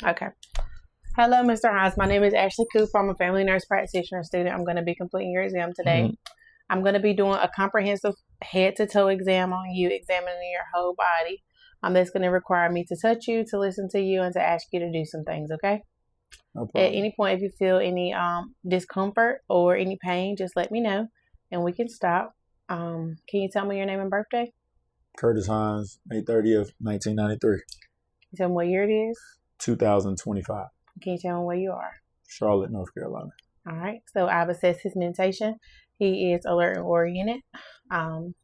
Okay. Hello, Mr. Hines. My name is Ashley Cooper. I'm a family nurse practitioner student. I'm going to be completing your exam today. I'm going to be doing a comprehensive head-to-toe exam on you, examining your whole body. That's going to require me to touch you, to listen to you, and to ask you to do some things, okay? No At problem. any point, if you feel any discomfort or any pain, just let me know, and we can stop. Can you tell me your name and birthday? Curtis Hines, May 30th, 1993. Can you tell me what year it is? 2025. Can you tell me where you are? Charlotte, North Carolina. All right. So I've assessed his mentation. He is alert and oriented. I'm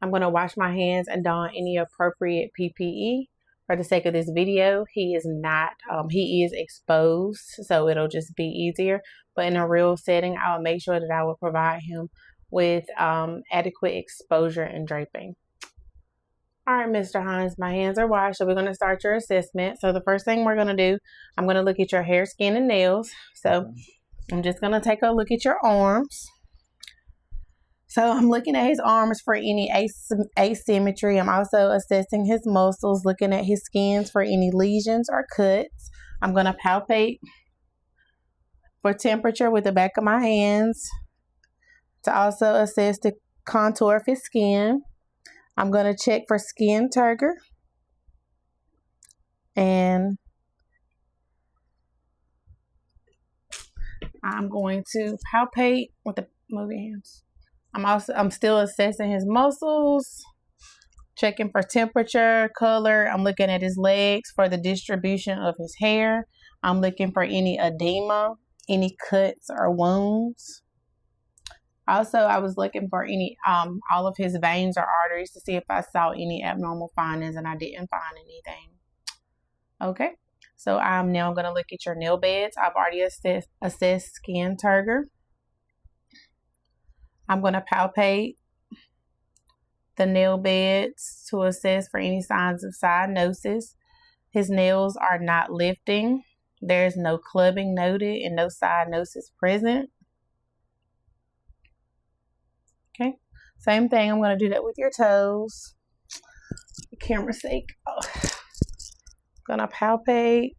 going to wash my hands and don any appropriate PPE. For the sake of this video, he is not, he is exposed, so it'll just be easier. But in a real setting, I'll make sure that I will provide him with adequate exposure and draping. All right, Mr. Hines, my hands are washed, so we're going to start your assessment. So the first thing we're going to do, I'm going to look at your hair, skin, and nails. So I'm just going to take a look at your arms. So I'm looking at his arms for any asymmetry. I'm also assessing his muscles, looking at his skins for any lesions or cuts. I'm going to palpate for temperature with the back of my hands to also assess the contour of his skin. I'm going to check for skin turgor. And I'm going to palpate with the moving hands. I'm still assessing his muscles, checking for temperature, color. I'm looking at his legs for the distribution of his hair. I'm looking for any edema, any cuts or wounds. Also, I was looking for any all of his veins or arteries to see if I saw any abnormal findings, and I didn't find anything. Okay, so I'm now going to look at your nail beds. I've already assessed skin turgor. I'm going to palpate the nail beds to assess for any signs of cyanosis. His nails are not lifting. There's no clubbing noted and no cyanosis present. Okay, same thing. I'm going to do that with your toes. For camera's sake. Going to palpate.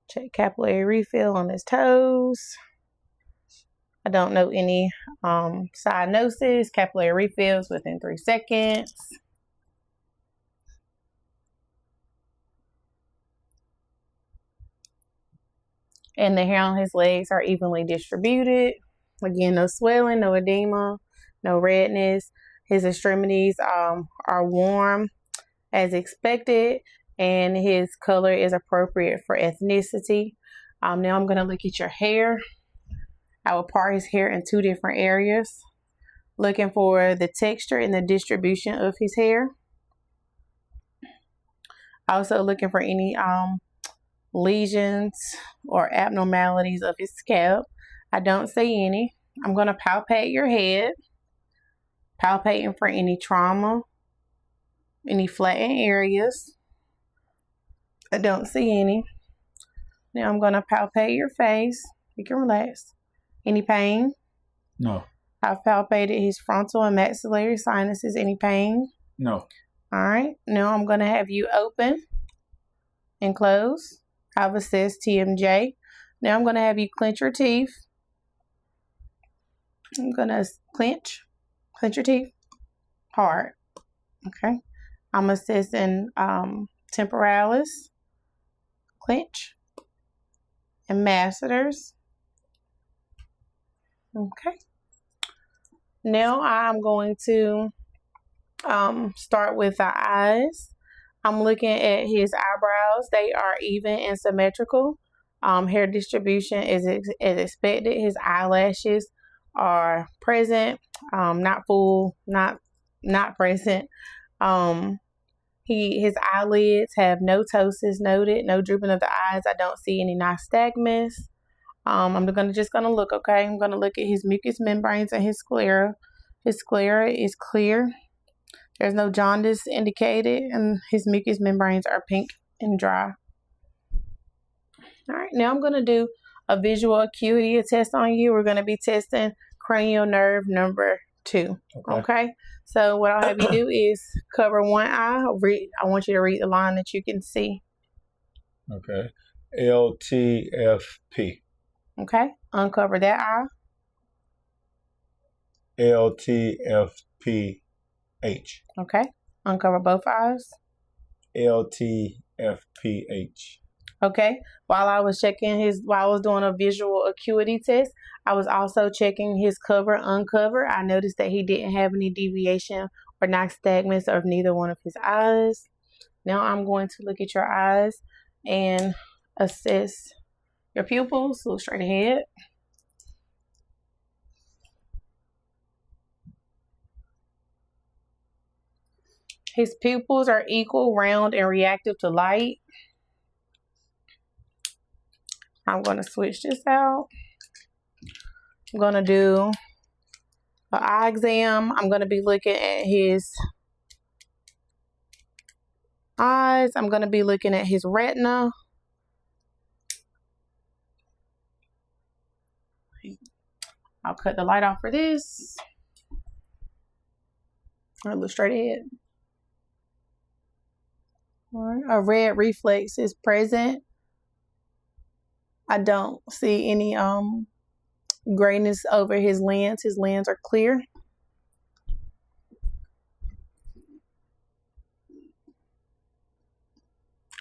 Check capillary refill on his toes. I don't know any cyanosis, capillary refills within 3 seconds. And the hair on his legs are evenly distributed. Again, no swelling, no edema, no redness. His extremities are warm as expected, and his color is appropriate for ethnicity. Now I'm going to look at your hair. I will part his hair in 2 different areas, looking for the texture and the distribution of his hair. Also looking for any lesions or abnormalities of his scalp. I don't see any. I'm going to palpate your head, palpating for any trauma, any flattened areas. I don't see any. Now I'm going to palpate your face. You can relax. Any pain? No. I've palpated his frontal and maxillary sinuses. Any pain? No. All right. Now I'm going to have you open and close. I've assessed TMJ. Now I'm going to have you clench your teeth. I'm going to clench your teeth hard. Okay. I'm assessing temporalis, clench, and masseters. Okay. Now I'm going to start with the eyes. I'm looking at his eyebrows. They are even and symmetrical. Hair distribution is as expected. His eyelashes are present, not full, not present. His eyelids have no ptosis noted, no drooping of the eyes. I don't see any nystagmus. I'm just gonna look, okay? I'm gonna look at his mucous membranes and his sclera. His sclera is clear. There's no jaundice indicated, and his mucous membranes are pink and dry. All right, now I'm gonna do a visual acuity test on you. We're gonna be testing cranial nerve number 2. Okay? So what I'll have you do is cover one eye. I want you to read the line that you can see. Okay. LTFP. Okay. Uncover that eye. LTFPH. Okay. Uncover both eyes. LTFPH. Okay. While I was doing a visual acuity test, I was also checking his uncover. I noticed that he didn't have any deviation or nystagmus of neither one of his eyes. Now I'm going to look at your eyes and assess your pupils. Look straight ahead. His pupils are equal, round, and reactive to light. I'm going to switch this out. I'm going to do an eye exam. I'm going to be looking at his eyes. I'm going to be looking at his retina. I'll cut the light off for this. I'll look straight ahead. All right. A red reflex is present. I don't see any grayness over his lens. His lens are clear.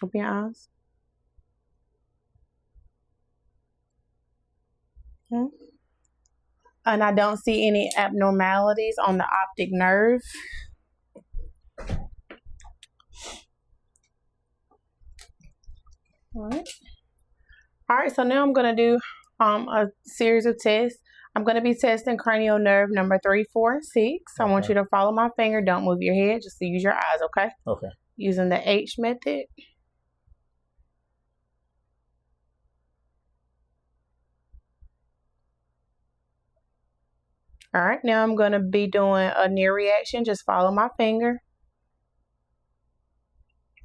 Open your eyes. Okay. And I don't see any abnormalities on the optic nerve. All right, so now I'm going to do a series of tests. I'm going to be testing cranial nerve number 3, 4, and 6. I want you to follow my finger. Don't move your head. Just use your eyes, okay? Okay. Using the H method. All right, now I'm going to be doing a near reaction. Just follow my finger.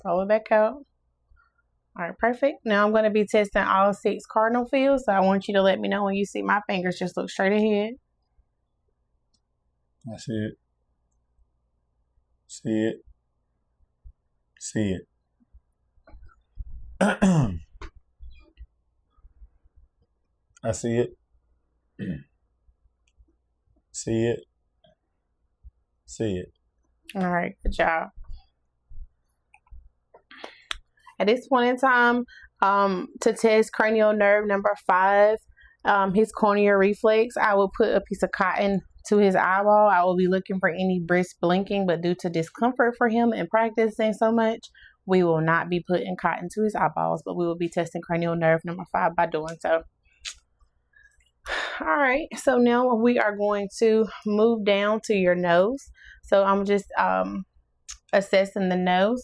Follow it back out. All right, perfect. Now I'm going to be testing all 6 cardinal fields. So I want you to let me know when you see my fingers. Just look straight ahead. I see it. See it. See it. I see it. See it. See it. All right, good job. At this point in time, to test cranial nerve number 5, his corneal reflex, I will put a piece of cotton to his eyeball. I will be looking for any brisk blinking, but due to discomfort for him and practicing so much, we will not be putting cotton to his eyeballs, but we will be testing cranial nerve number 5 by doing so. All right, so now we are going to move down to your nose. So I'm just assessing the nose.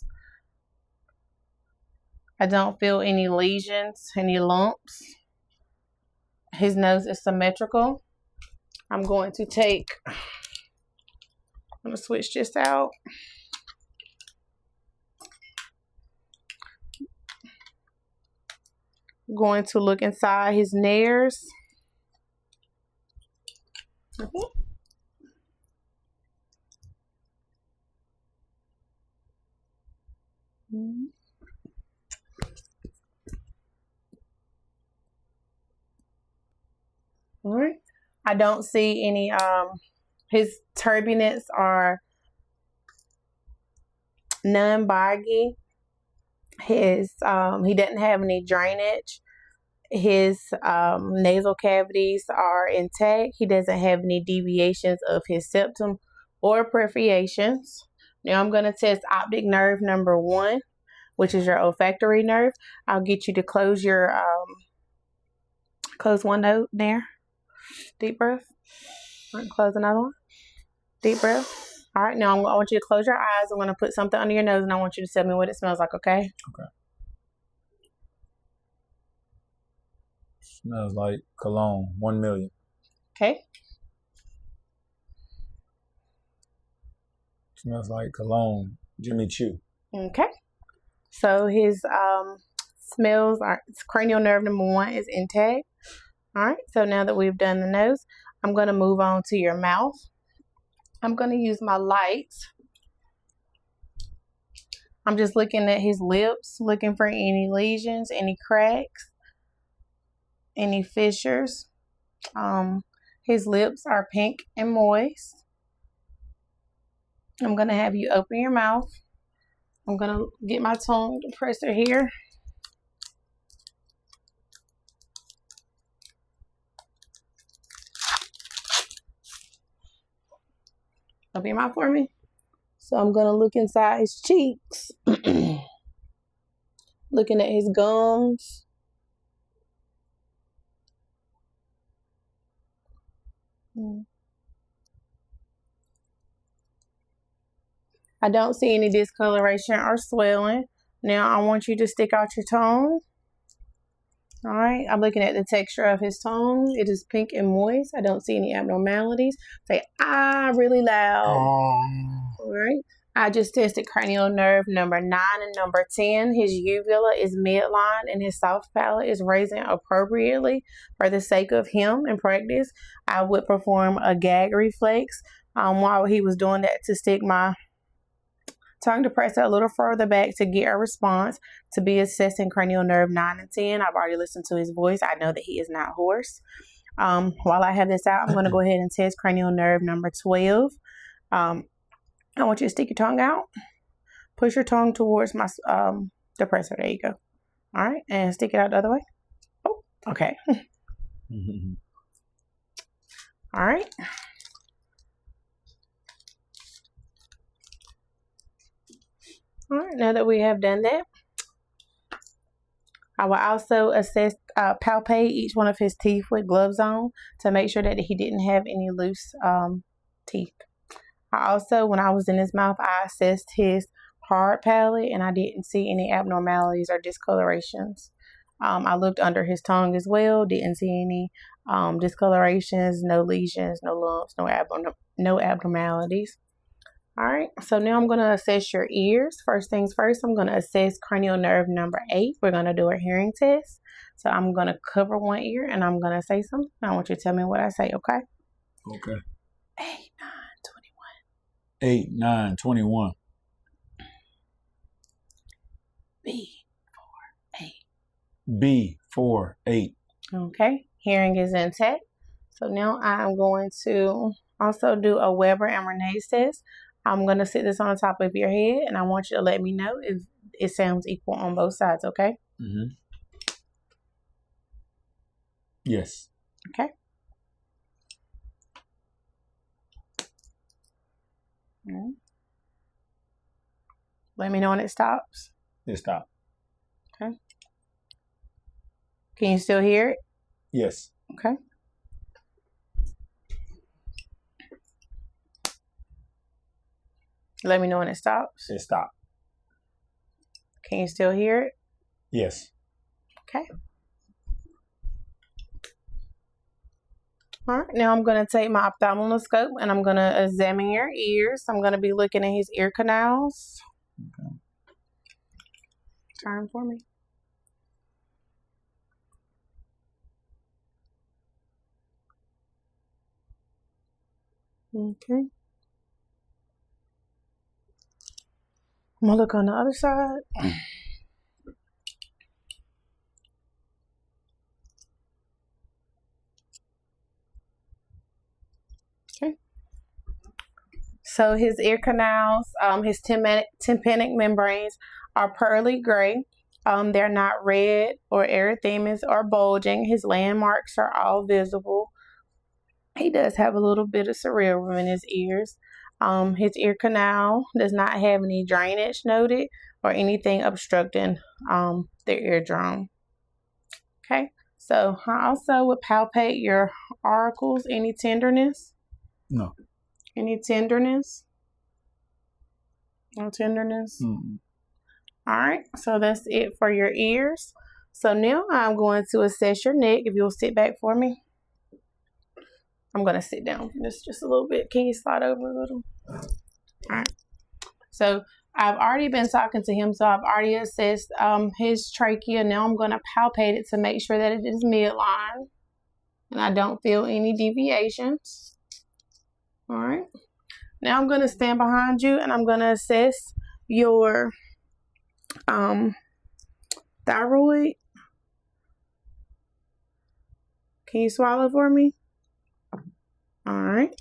I don't feel any lesions, any lumps. His nose is symmetrical. I'm going to switch this out. I'm going to look inside his nares. All right. I don't see any, his turbinates are non-boggy. He doesn't have any drainage. His nasal cavities are intact. He doesn't have any deviations of his septum or perforations. Now I'm going to test optic nerve number 1, which is your olfactory nerve. I'll get you to close one note there. Deep breath. All right, close another one. Deep breath. All right, now I want you to close your eyes. I'm going to put something under your nose, and I want you to tell me what it smells like, okay? Okay. Smells like cologne. 1 million. Okay. Smells like cologne. Jimmy Choo. Okay. So his smells are cranial nerve number 1 is intact. All right. So now that we've done the nose, I'm going to move on to your mouth. I'm going to use my light I'm just looking at his lips, looking for any lesions, any cracks, any fissures. His lips are pink and moist. I'm going to have you open your mouth. I'm going to get my tongue depressor here. Open your mouth for me. So I'm going to look inside his cheeks. Looking at his gums. I don't see any discoloration or swelling. Now I want you to stick out your tongue. All right, I'm looking at the texture of his tongue. It is pink and moist. I don't see any abnormalities. Say ah really loud. All right. I just tested cranial nerve number 9 and number 10. His uvula is midline and his soft palate is raising appropriately. For the sake of him in practice, I would perform a gag reflex while he was doing that to stick my tongue depressor a little further back to get a response to be assessing cranial nerve 9 and 10. I've already listened to his voice. I know that he is not hoarse. While I have this out, I'm going to go ahead and test cranial nerve number 12. I want you to stick your tongue out. Push your tongue towards my depressor. There you go. All right. And stick it out the other way. Oh, okay. All right. All right. Now that we have done that, I will also palpate each one of his teeth with gloves on to make sure that he didn't have any loose teeth. I also, when I was in his mouth, I assessed his hard palate and I didn't see any abnormalities or discolorations. I looked under his tongue as well, didn't see any discolorations, no lesions, no lumps, no abnormalities. All right, so now I'm going to assess your ears. First things first, I'm going to assess cranial nerve number 8. We're going to do a hearing test. So I'm going to cover one ear and I'm going to say something. I want you to tell me what I say, okay? Okay. 8, 9, 8, 9, 21. B, 4, 8. B, 4, 8. Okay, hearing is intact. So now I'm going to also do a Weber and Renee's test. I'm going to sit this on top of your head and I want you to let me know if it sounds equal on both sides, okay? Mm-hmm. Yes. Okay. Mm-hmm. Let me know when it stops. It stopped. Okay. Can you still hear it? Yes. Okay. Let me know when it stops. It stopped. Can you still hear it? Yes. Okay. All right, now I'm going to take my ophthalmoscope and I'm going to examine your ears. I'm going to be looking at his ear canals. Okay. Turn for me. Okay. I'm going to look on the other side. Okay. So his ear canals, his tympanic membranes are pearly gray. They're not red or erythematous or bulging. His landmarks are all visible. He does have a little bit of cerebrum in his ears. His ear canal does not have any drainage noted or anything obstructing the eardrum. Okay, so I also would palpate your auricles. Any tenderness? No. Any tenderness? No tenderness? Mm-mm. All right, so that's it for your ears. So now I'm going to assess your neck. If you'll sit back for me. I'm going to sit down just a little bit. Can you slide over a little? All right. So I've already been talking to him, so I've already assessed his trachea. Now I'm going to palpate it to make sure that it is midline and I don't feel any deviations. All right. Now I'm going to stand behind you and I'm going to assess your thyroid. Can you swallow for me? All right.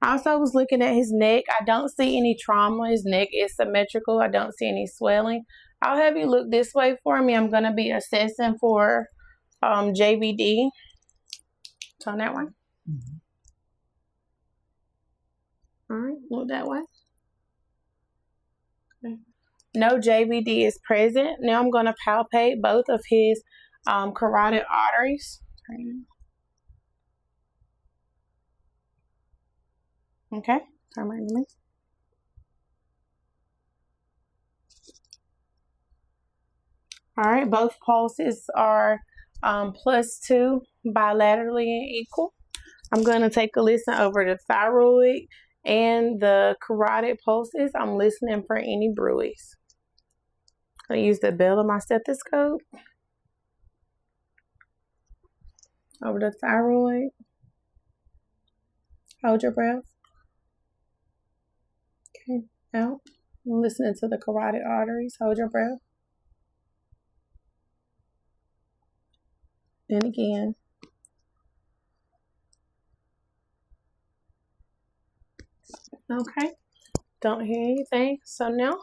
I also was looking at his neck. I don't see any trauma. His neck is symmetrical. I don't see any swelling. I'll have you look this way for me. I'm going to be assessing for JVD. Turn that way. Mm-hmm. All right, look that way. Okay. No JVD is present. Now I'm going to palpate both of his carotid arteries. Okay, turn right to me. All right, both pulses are +2 bilaterally and equal. I'm going to take a listen over the thyroid and the carotid pulses. I'm listening for any bruits. I'm going to use the bell of my stethoscope over the thyroid. Hold your breath. Okay, out. I'm listening to the carotid arteries. Hold your breath. And again. Okay, don't hear anything. So now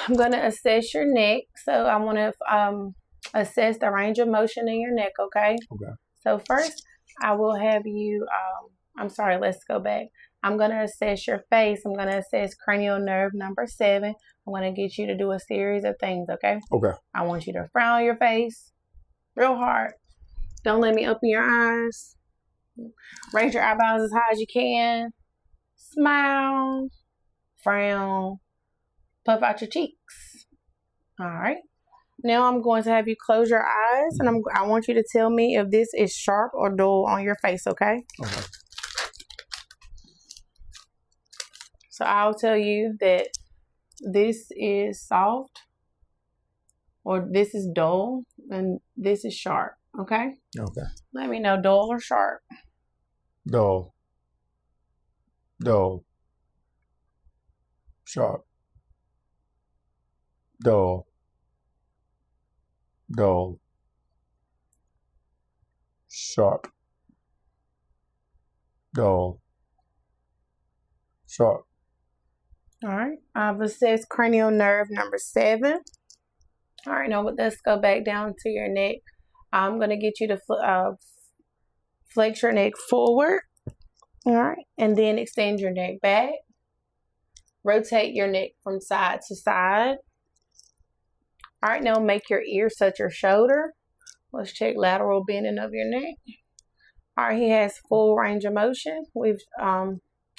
I'm going to assess your neck. So I want to assess the range of motion in your neck, okay? Okay. So first, I will have you, let's go back. I'm going to assess your face. I'm going to assess cranial nerve number 7. I'm going to get you to do a series of things, okay? Okay. I want you to frown your face real hard. Don't let me open your eyes. Raise your eyebrows as high as you can. Smile. Frown. Puff out your cheeks. All right. Now I'm going to have you close your eyes, and I want you to tell me if this is sharp or dull on your face, okay? Okay. So I'll tell you that this is soft, or this is dull, and this is sharp, okay? Okay. Let me know, dull or sharp. Dull. Dull. Sharp. Dull. Dull. Sharp. Dull. Sharp. All right. I've assessed cranial nerve number 7. All right. Now let's go back down to your neck. I'm going to get you to flex your neck forward. All right. And then extend your neck back. Rotate your neck from side to side. All right. Now make your ears touch your shoulder. Let's check lateral bending of your neck. All right. He has full range of motion. We've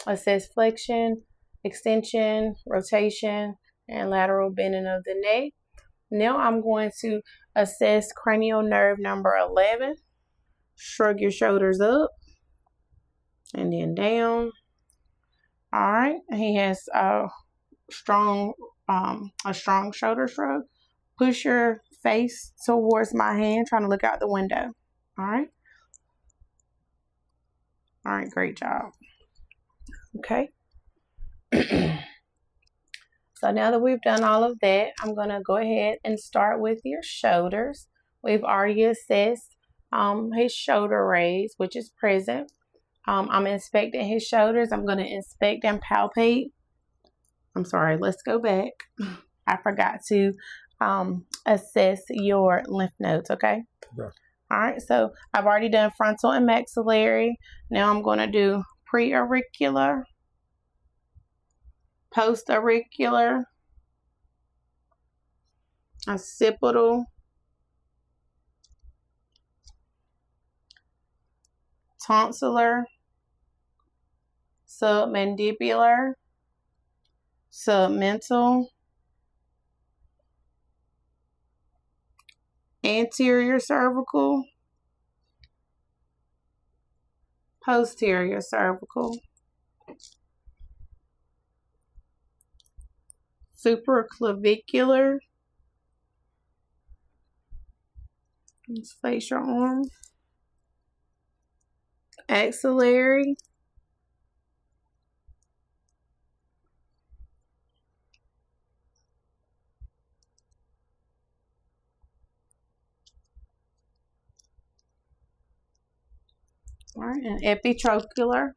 assessed flexion, extension, rotation, and lateral bending of the neck. Now I'm going to assess cranial nerve number 11. Shrug your shoulders up and then down. All right. He has a strong shoulder shrug. Push your face towards my hand, trying to look out the window. All right. All right. Great job. Okay. So now that we've done all of that, I'm going to go ahead and start with your shoulders. We've already assessed his shoulder raise, which is present. I'm inspecting his shoulders. I'm going to inspect and palpate. I'm sorry, let's go back. I forgot to assess your lymph nodes, okay? Okay. All right, so I've already done frontal and maxillary. Now I'm going to do pre-auricular, post-auricular, occipital, tonsillar, submandibular, submental, anterior cervical, posterior cervical, supraclavicular. Let's face your arm. Axillary, All right, and epitrocular.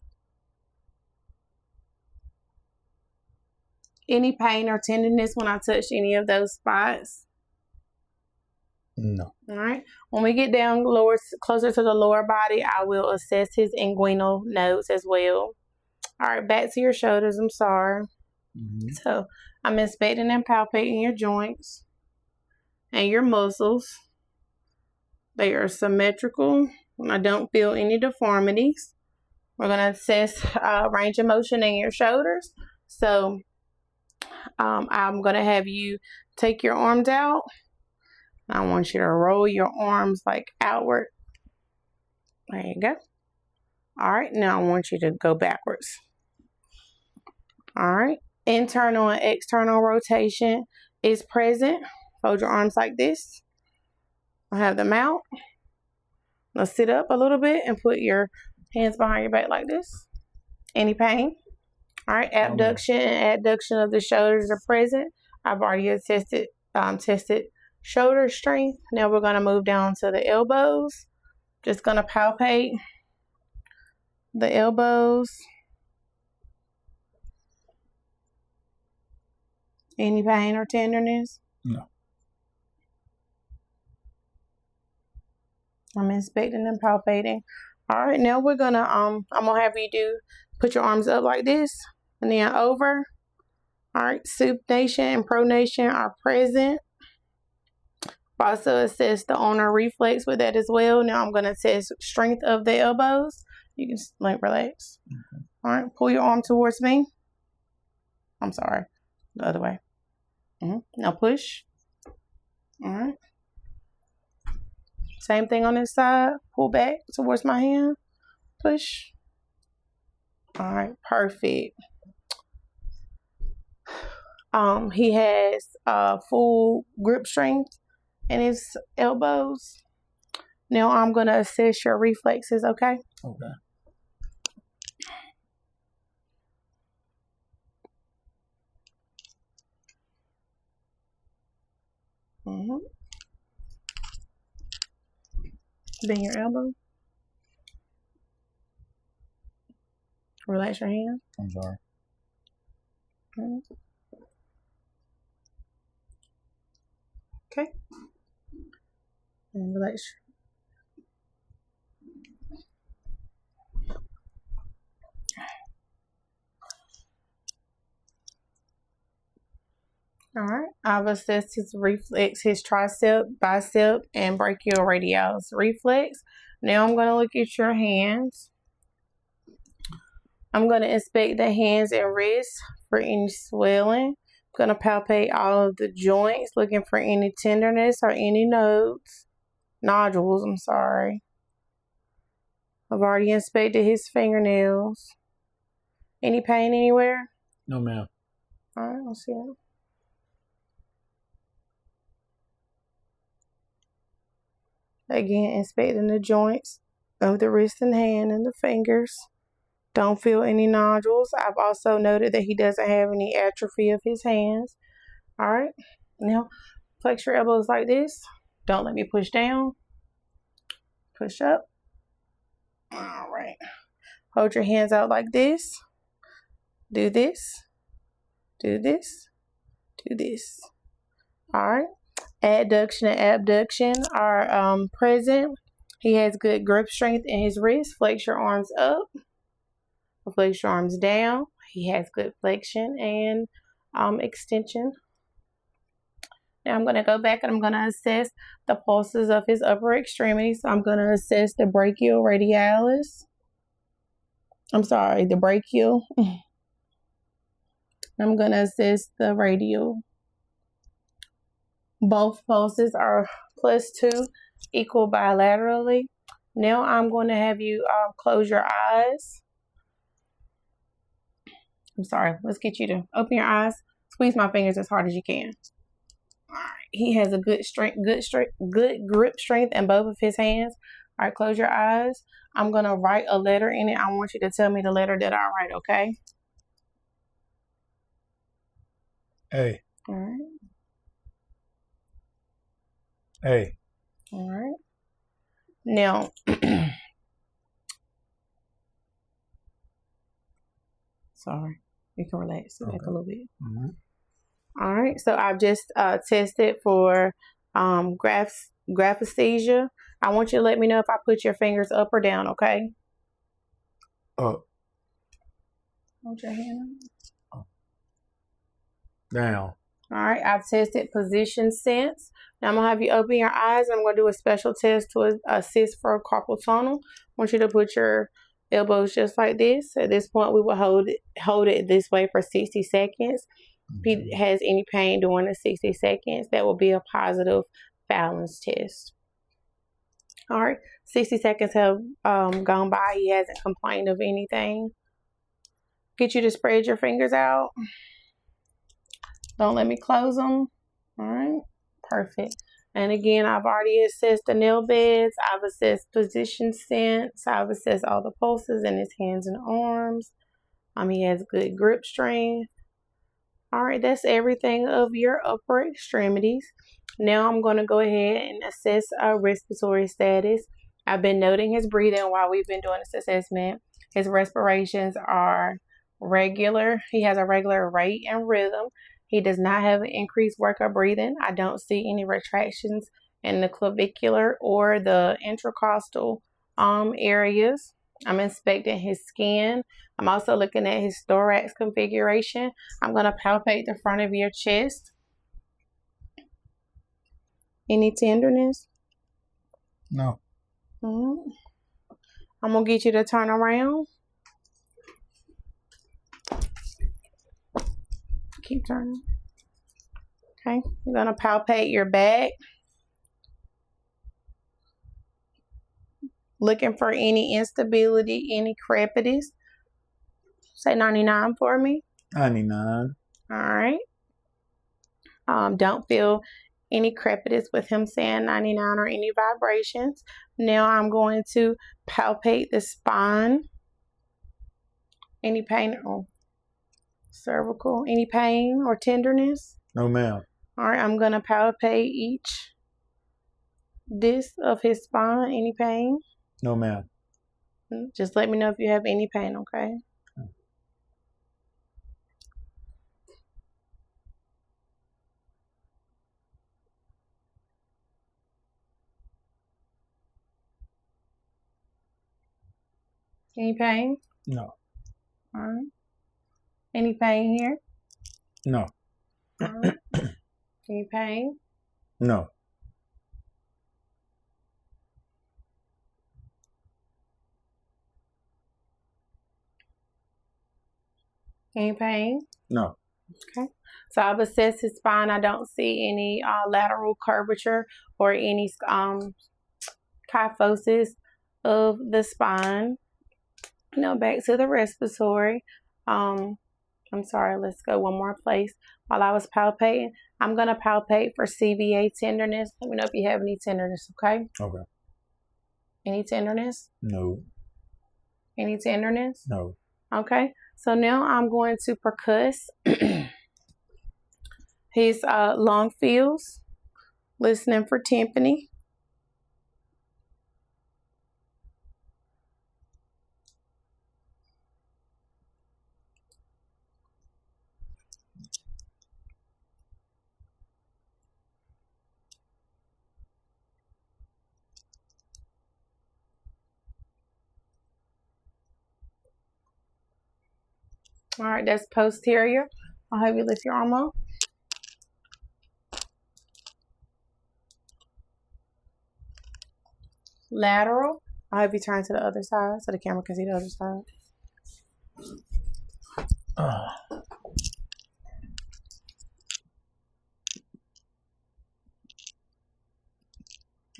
Any pain or tenderness when I touch any of those spots? No. All right. When we get down lower, closer to the lower body, I will assess his inguinal nodes as well. All right, back to your shoulders. I'm sorry. So I'm inspecting and palpating your joints and your muscles. They are symmetrical. I don't feel any deformities. We're going to assess range of motion in your shoulders. So I'm going to have you take your arms out. I want you to roll your arms like outward. There you go. All right, now I want you to go backwards. All right, internal and external rotation is present. Fold your arms like this. I'll have them out. Now sit up a little bit and put your hands behind your back like this. Any pain? All right, abduction and adduction of the shoulders are present. I've already tested shoulder strength. Now we're going to move down to the elbows. Just going to palpate the elbows. Any pain or tenderness? No. I'm inspecting and palpating. All right, now we're gonna I'm gonna have you put your arms up like this and then over. All right, supination and pronation are present. Also assess the ulnar reflex with that as well. Now I'm gonna test strength of the elbows. You can like relax. Okay. All right, pull your arm towards me. I'm sorry, the other way. Now push. All right. Same thing on this side. Pull back towards my hand. Push. All right, perfect. He has full grip strength in his elbows. Now I'm gonna assess your reflexes, okay? Okay. Bend your elbow. Relax your hand. I'm sorry. Okay. And relax. All right. I've assessed his reflex, his tricep, bicep, and brachioradialis reflex. Now I'm going to look at your hands. I'm going to inspect the hands and wrists for any swelling. I'm going to palpate all of the joints, looking for any tenderness or any nodules, I'm sorry. I've already inspected his fingernails. Any pain anywhere? No, ma'am. All right, let's see it. Again, inspecting the joints of the wrist and hand and the fingers. Don't feel any nodules. I've also noted that he doesn't have any atrophy of his hands. All right, now flex your elbows like this. Don't let me push down. Push up. All right. Hold your hands out like this. Do this. Do this. Do this. All right. Adduction and abduction are present. He has good grip strength in his wrist. Flex your arms up. Flex your arms down. He has good flexion and extension. Now I'm going to go back and I'm going to assess the pulses of his upper extremities. So I'm going to assess the brachioradialis. I'm sorry, the brachial. I'm going to assess the radial. Both pulses are +2, equal bilaterally. Now I'm going to have you close your eyes. I'm sorry, let's get you to open your eyes. Squeeze my fingers as hard as you can. All right, he has a good grip strength in both of his hands. All right, close your eyes. I'm going to write a letter in it. I want you to tell me the letter that I write, okay? A. All right. A. All right. Now, Sorry. You can relax it back a little bit. Mm-hmm. All right. So I've just tested for graphesthesia. I want you to let me know if I put your fingers up or down, okay? Up. Hold your hand up. Down. All right. I've tested position sense. Now I'm going to have you open your eyes. I'm going to do a special test to assist for carpal tunnel. I want you to put your elbows just like this. At this point, we will hold it this way for 60 seconds. If he has any pain during the 60 seconds, that will be a positive balance test. All right, 60 seconds have gone by. He hasn't complained of anything. Get you to spread your fingers out. Don't let me close them. All right, perfect. And again, I've already assessed the nail beds. I've assessed position sense. I've assessed all the pulses in his hands and arms. He has good grip strength. All right, that's everything of your upper extremities. Now I'm going to go ahead and assess our respiratory status. I've been noting his breathing while we've been doing this assessment. His respirations are regular. He has a regular rate and rhythm. He does not have an increased work of breathing. I don't see any retractions in the clavicular or the intercostal areas. I'm inspecting his skin. I'm also looking at his thorax configuration. I'm going to palpate the front of your chest. Any tenderness? No. Mm-hmm. I'm going to get you to turn around. Keep turning. Okay. I'm going to palpate your back. Looking for any instability, any crepitus. Say 99 for me. 99. All right. Don't feel any crepitus with him saying 99 or any vibrations. Now I'm going to palpate the spine. Any pain or cervical? Any pain or tenderness? No, ma'am. All right. I'm going to palpate each disc of his spine. Any pain? No, ma'am. Just let me know if you have any pain, okay? Any pain? No. All right. Any pain here? No. All right. Any pain? No. Any pain? No. Okay. So I've assessed his spine. I don't see any lateral curvature or any kyphosis of the spine. Now back to the respiratory. I'm sorry, let's go one more place. While I was palpating, I'm going to palpate for CVA tenderness. Let me know if you have any tenderness, okay? Okay. Any tenderness? No. Any tenderness? No. Okay. So now I'm going to percuss his lung fields, listening for tympani. All right, that's posterior. I'll have you lift your arm up. Lateral. I'll have you turn to the other side so the camera can see the other side.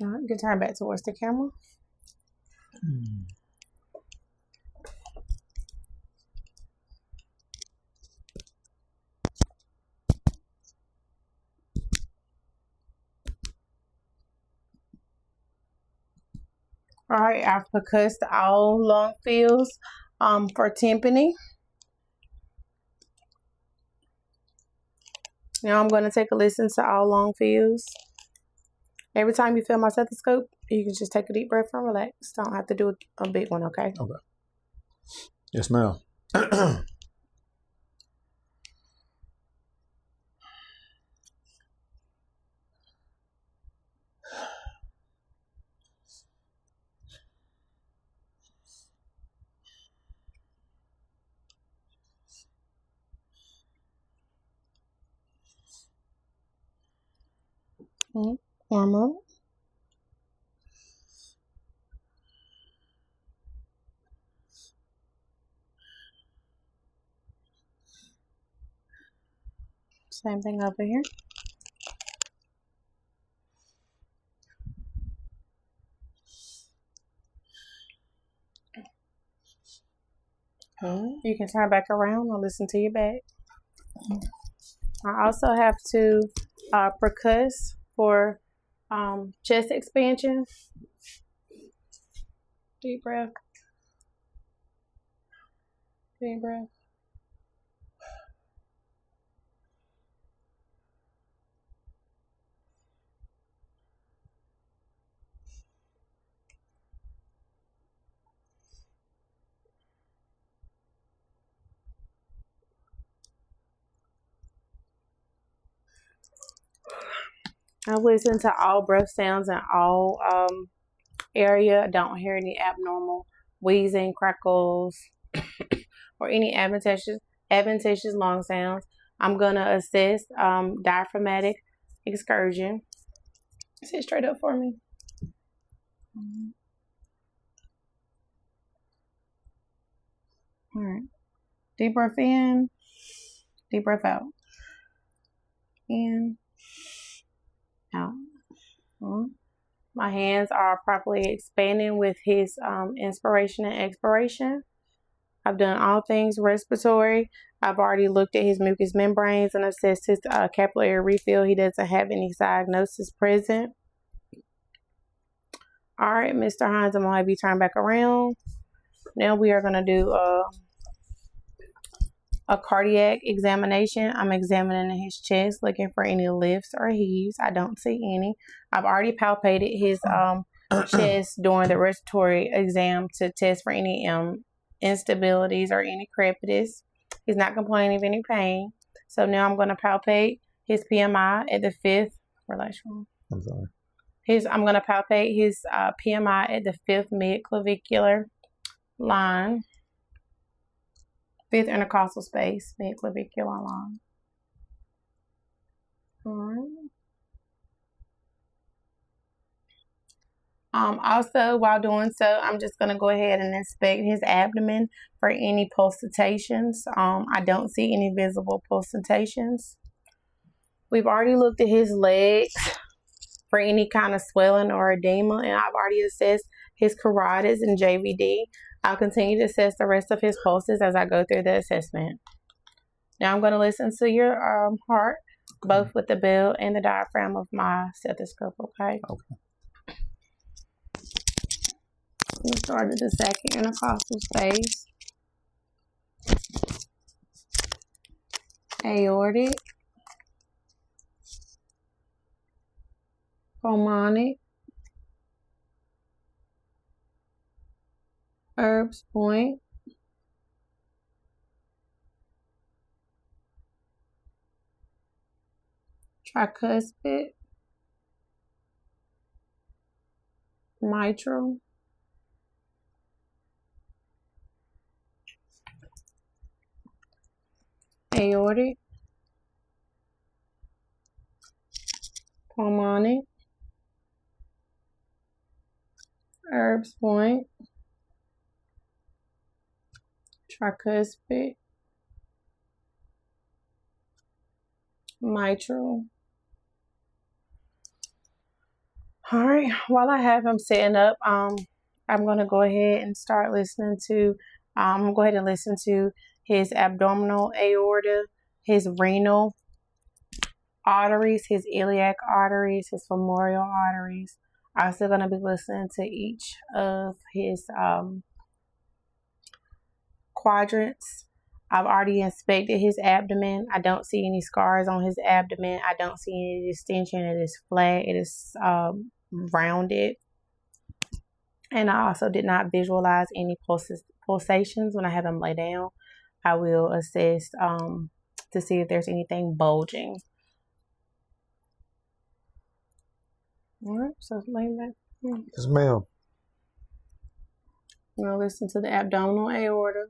All right, you can turn back towards the camera. All right, I've percussed all lung fields for tympani. Now I'm going to take a listen to all lung fields. Every time you feel my stethoscope, you can just take a deep breath and relax. Don't have to do a big one, okay? Okay. Yes, ma'am. Warm up. Same thing over here. You can turn back around and listen to your back. I also have to percuss for chest expansion. Deep breath. Deep breath. I listen to all breath sounds in all area. I don't hear any abnormal wheezing, crackles, or any adventitious lung sounds. I'm gonna assess diaphragmatic excursion. Sit straight up for me. All right. Deep breath in. Deep breath out. In. Out. My hands are properly expanding with his inspiration and expiration. I've done all things respiratory. I've already looked at his mucous membranes and assessed his capillary refill. He doesn't have any cyanosis present. All right, Mr. Hines, I'm going to have you turn back around. Now we are going to do a cardiac examination. I'm examining his chest, looking for any lifts or heaves. I don't see any. I've already palpated his chest during the respiratory exam to test for any instabilities or any crepitus. He's not complaining of any pain. So now I'm going to palpate his PMI at the fifth. I'm sorry. I'm going to palpate his PMI at the fifth mid-clavicular line. Fifth intercostal space, mid-clavicular line. All right. Also, while doing so, I'm just going to go ahead and inspect his abdomen for any pulsations. I don't see any visible pulsations. We've already looked at his legs for any kind of swelling or edema, and I've already assessed his carotids and JVD. I'll continue to assess the rest of his pulses as I go through the assessment. Now I'm going to listen to your heart, both with the bell and the diaphragm of my stethoscope, okay? Okay. We started the second intercostal space. Aortic. Pulmonic. Herb's point. Tricuspid. Mitral. Aortic. Pulmonic. Herb's point. Tricuspid. Mitral. All right, while I have him setting up, I'm going to go ahead and start listening to, I'm going to go ahead and listen to his abdominal aorta, his renal arteries, his iliac arteries, his femoral arteries. I'm still going to be listening to each of his quadrants. I've already inspected his abdomen. I don't see any scars on his abdomen. I don't see any distension. It is flat. It is rounded. And I also did not visualize any pulsations when I have him lay down. I will assess to see if there's anything bulging. All right, so lay back. Yes, ma'am. Now listen to the abdominal aorta.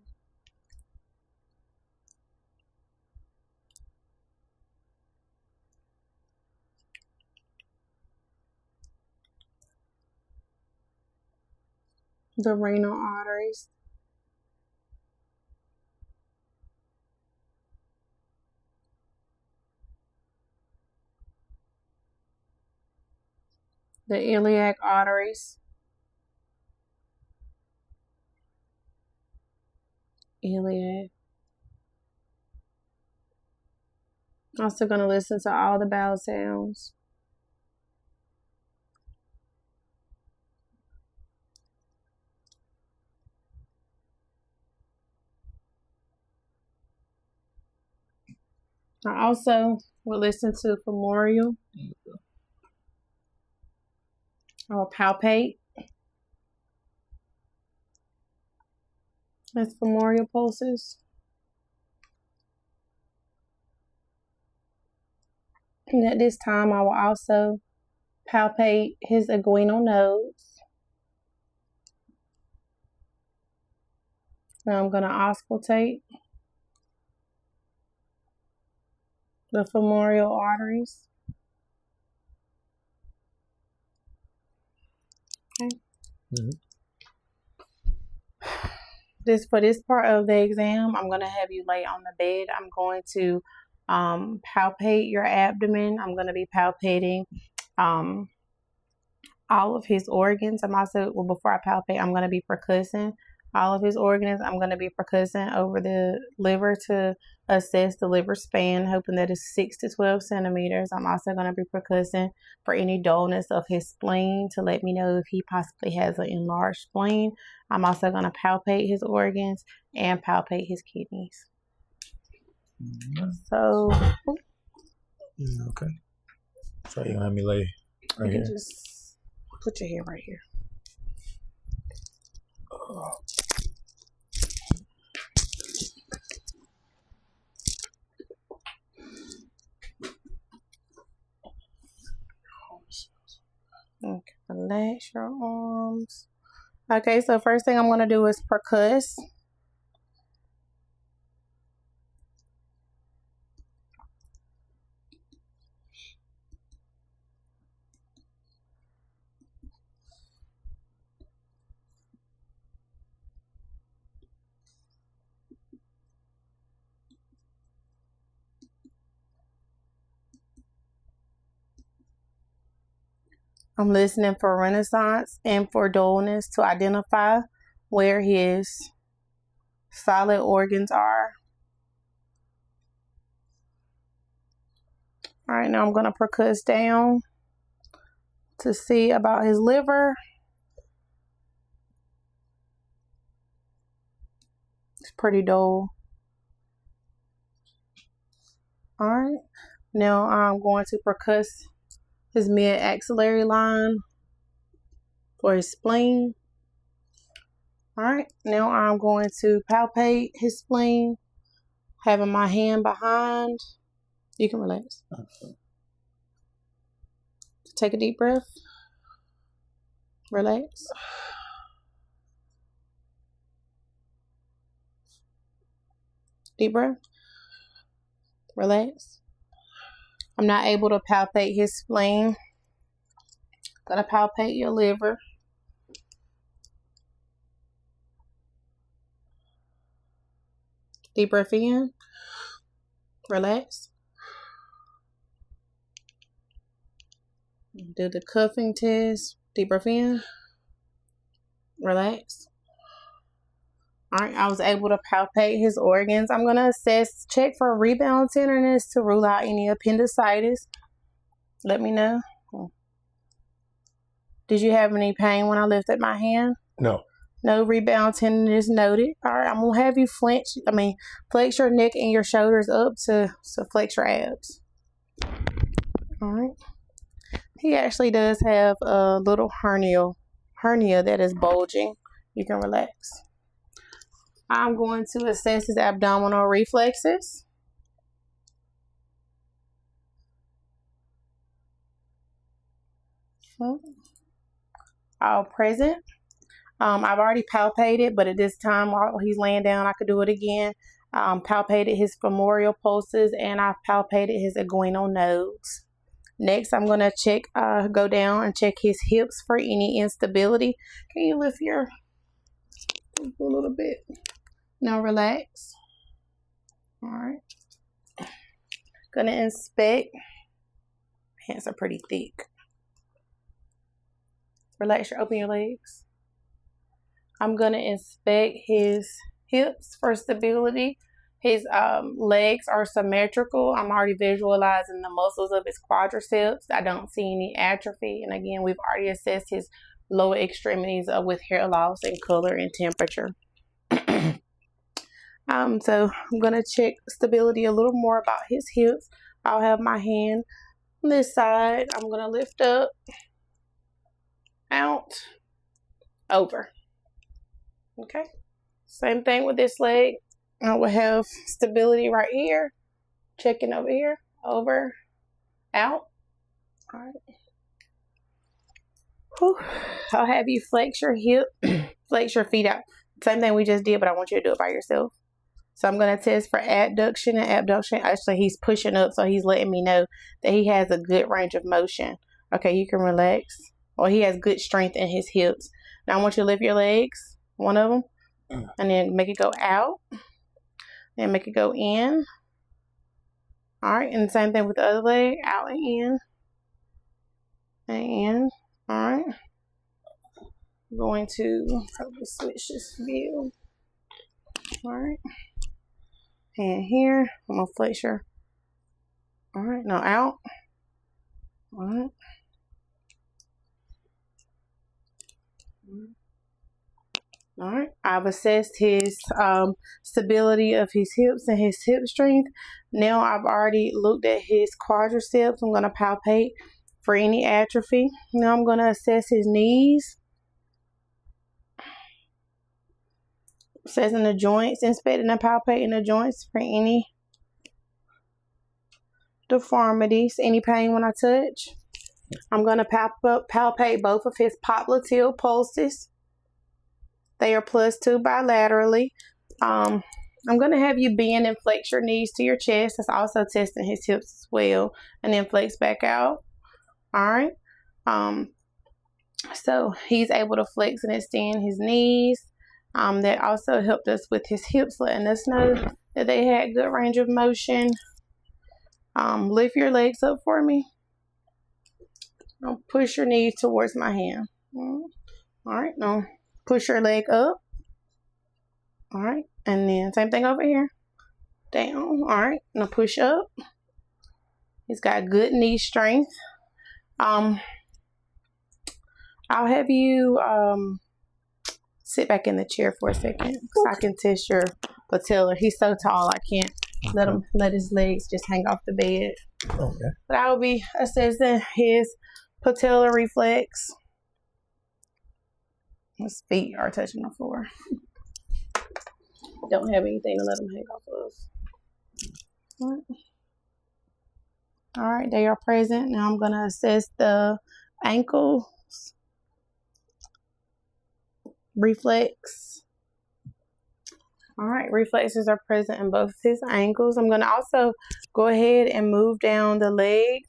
the renal arteries, the iliac arteries, iliac. Also going to listen to all the bowel sounds. I also will listen to femoral. I will palpate his femoral pulses. And at this time, I will also palpate his inguinal nodes. Now I'm going to auscultate the femoral arteries. Okay. For this part of the exam, I'm going to have you lay on the bed. I'm going to palpate your abdomen. I'm going to be palpating all of his organs. I'm also, well, before I palpate, I'm going to be percussing all of his organs. I'm going to be percussing over the liver to assess the liver span, hoping that it's 6 to 12 centimeters. I'm also going to be percussing for any dullness of his spleen to let me know if he possibly has an enlarged spleen. I'm also going to palpate his organs and palpate his kidneys. So, okay. So you're gonna have me lay right here. Just put your hair right here. Okay, relax your arms. Okay, so first thing I'm going to do is percuss. I'm listening for renaissance and for dullness to identify where his solid organs are. All right, now I'm going to percuss down to see about his liver. It's pretty dull. All right, now I'm going to percuss his mid-axillary line for his spleen. All right, now I'm going to palpate his spleen, having my hand behind. You can relax. Take a deep breath. Relax. Deep breath. Relax. I'm not able to palpate his spleen. Gonna palpate your liver. Deep breath in. Relax. Do the cuffing test. Deep breath in. Relax. All right, I was able to palpate his organs. I'm gonna check for rebound tenderness to rule out any appendicitis. Let me know. Did you have any pain when I lifted my hand? No. No rebound tenderness noted. All right, I'm gonna have you flex your neck and your shoulders up to flex your abs. All right. He actually does have a little hernia that is bulging. You can relax. I'm going to assess his abdominal reflexes. All present. I've already palpated, but at this time while he's laying down, I could do it again. Palpated his femoral pulses and I've palpated his inguinal nodes. Next, I'm going to go down and check his hips for any instability. Can you lift your a little bit. Now relax. All right. Gonna inspect. Hands are pretty thick. Relax open your legs. I'm gonna inspect his hips for stability. His legs are symmetrical. I'm already visualizing the muscles of his quadriceps. I don't see any atrophy. And again, we've already assessed his lower extremities with hair loss and color and temperature. So I'm gonna check stability a little more about his hips. I'll have my hand on this side. I'm gonna lift up, out, over. Okay. Same thing with this leg. I will have stability right here. Checking over here, over, out. All right. Whew. I'll have you flex your hip, flex your feet out. Same thing we just did, but I want you to do it by yourself. So I'm going to test for adduction and abduction. Actually, he's pushing up, so he's letting me know that he has a good range of motion. Okay, you can relax. Well, he has good strength in his hips. Now I want you to lift your legs, one of them, and then make it go out. Then make it go in. All right, and the same thing with the other leg, out and in. And in. All right. I'm going to probably switch this view. All right. And here, I'm going to flex your. All right, now out. All right. All right, I've assessed his stability of his hips and his hip strength. Now I've already looked at his quadriceps. I'm going to palpate for any atrophy. Now I'm going to assess his knees. Assessing the joints, inspecting and palpating the joints for any deformities, any pain when I touch. I'm going to palpate both of his popliteal pulses. They are +2 bilaterally. I'm going to have you bend and flex your knees to your chest. That's also testing his hips as well. And then flex back out. All right. So he's able to flex and extend his knees. That also helped us with his hips, letting us know that they had good range of motion. Lift your legs up for me. Now push your knees towards my hand. All right. Now push your leg up. All right. And then same thing over here. Down. All right. Now push up. He's got good knee strength. I'll have you sit back in the chair for a second so I can test your patella. He's so tall I can't let his legs just hang off the bed. Okay. But I will be assessing his patella reflex. His feet are touching the floor. Don't have anything to let them hang off of. All right, they are present. Now I'm going to assess the ankles reflex. All right, reflexes are present in both his ankles. I'm going to also go ahead and move down the leg.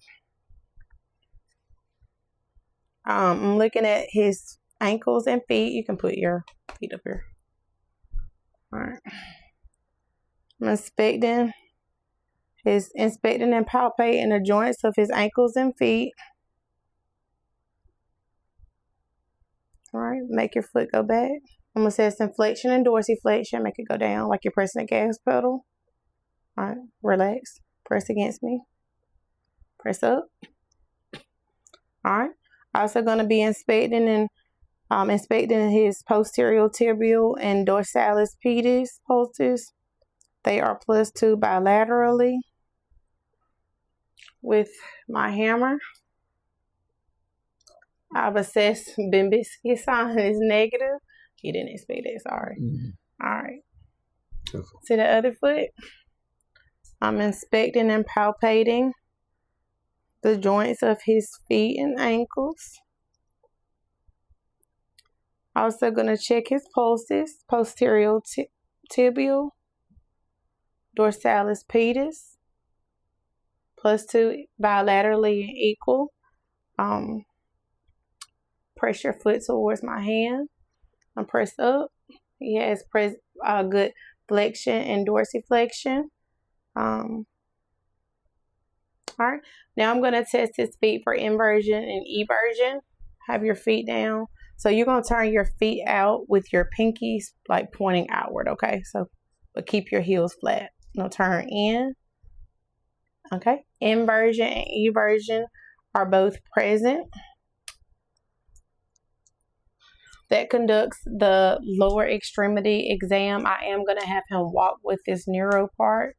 I'm looking at his ankles and feet. You can put your feet up here. All right. I'm inspecting and palpating the joints of his ankles and feet. All right, make your foot go back. I'm assessing flexion and dorsiflexion. Make it go down like you're pressing a gas pedal. All right, relax. Press against me. Press up. All right. Also going to be inspecting his posterior tibial and dorsalis pedis pulses. They are +2 bilaterally. With my hammer, I've assessed Bimbisky sign is negative. You didn't expect that, sorry. All right. Okay. To the other foot, I'm inspecting and palpating the joints of his feet and ankles. Also going to check his pulses, posterior tibial, dorsalis pedis, +2 bilaterally and equal. Press your foot towards my hand and press up. He has good flexion and dorsiflexion. All right. Now I'm going to test his feet for inversion and eversion. Have your feet down. So you're going to turn your feet out with your pinkies like pointing outward, okay? So, but keep your heels flat. Now turn in. Okay. Inversion and eversion are both present. That conducts the lower extremity exam. I am going to have him walk with this neuro part.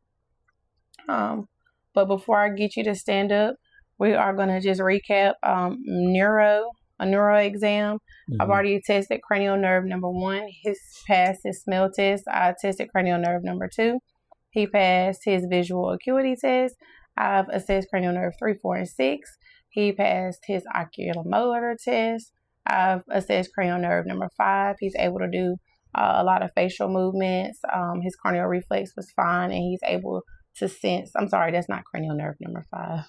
But before I get you to stand up, we are going to just recap a neuro exam. I've already tested cranial nerve number 1. He passed his smell test. I tested cranial nerve number 2. He passed his visual acuity test. I've assessed cranial nerve 3, 4, and 6. He passed his oculomotor test. I've assessed cranial nerve number 5. He's able to do a lot of facial movements. His corneal reflex was fine, and he's able to sense. I'm sorry, that's not cranial nerve number 5.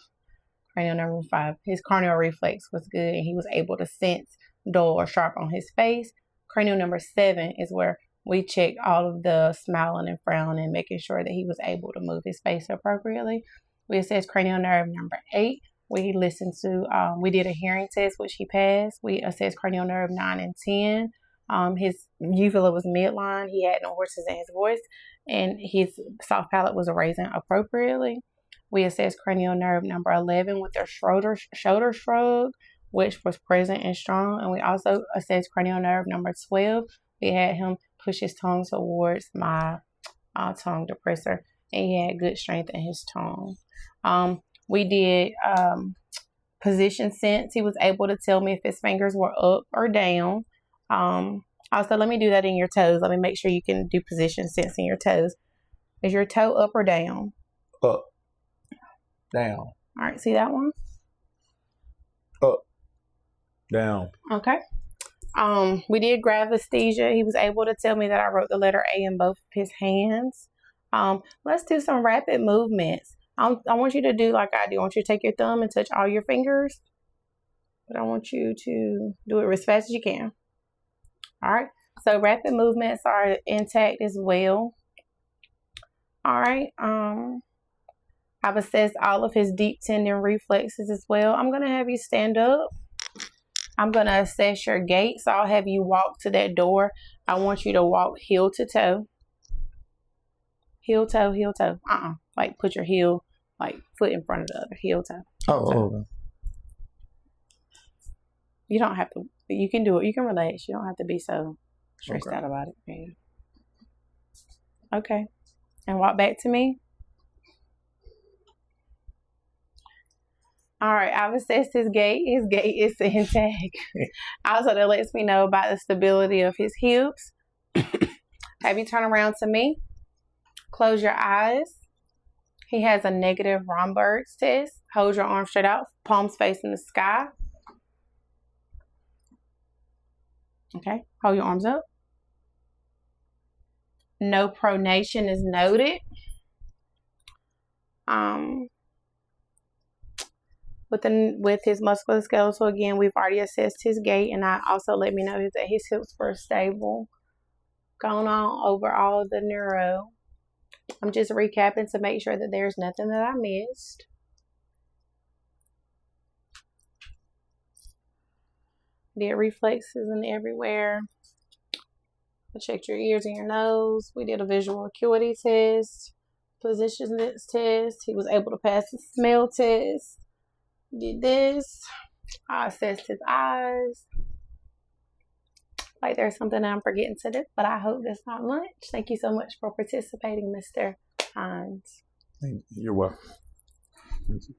Cranial number 5. His corneal reflex was good, and he was able to sense dull or sharp on his face. Cranial number 7 is where we checked all of the smiling and frowning, making sure that he was able to move his face appropriately. We assessed cranial nerve number 8. We listened to, we did a hearing test, which he passed. We assessed cranial nerve 9 and 10. His uvula was midline. He had no hoarseness in his voice, and his soft palate was raising appropriately. We assessed cranial nerve number 11 with their shoulder shrug, which was present and strong. And we also assessed cranial nerve number 12. We had him push his tongue towards my tongue depressor, and he had good strength in his tongue. We did position sense. He was able to tell me if his fingers were up or down. Also, let me do that in your toes. Let me make sure you can do position sense in your toes. Is your toe up or down? Up. Down. All right, see that one? Up. Down. Okay. We did gravesthesia. He was able to tell me that I wrote the letter A in both of his hands. Let's do some rapid movements. I want you to do like I do. I want you to take your thumb and touch all your fingers. But I want you to do it as fast as you can. All right. So rapid movements are intact as well. All right. I've assessed all of his deep tendon reflexes as well. I'm going to have you stand up. I'm going to assess your gait. So I'll have you walk to that door. I want you to walk heel to toe. Heel, toe, heel, toe. Like put your heel, like foot in front of the other. Heel, toe. Oh. You don't have to. You can do it. You can relax. You don't have to be so stressed out about it. Man. Okay. And walk back to me. All right. I've assessed his gait. His gait is intact. Also, that lets me know about the stability of his hips. Have you turn around to me? Close your eyes. He has a negative Romberg's test. Hold your arms straight out. Palms facing the sky. Okay. Hold your arms up. No pronation is noted. With his musculoskeletal, again, we've already assessed his gait, and I also let me know that his hips were stable. Going on over all of the neuro. I'm just recapping to make sure that there's nothing that I missed. Did reflexes and everywhere. I checked your ears and your nose. We did a visual acuity test, position test. He was able to pass the smell test. Did this. I assessed his eyes. Like there's something I'm forgetting to do, but I hope that's not much. Thank you so much for participating, Mr. Hines. You're welcome. Thank you.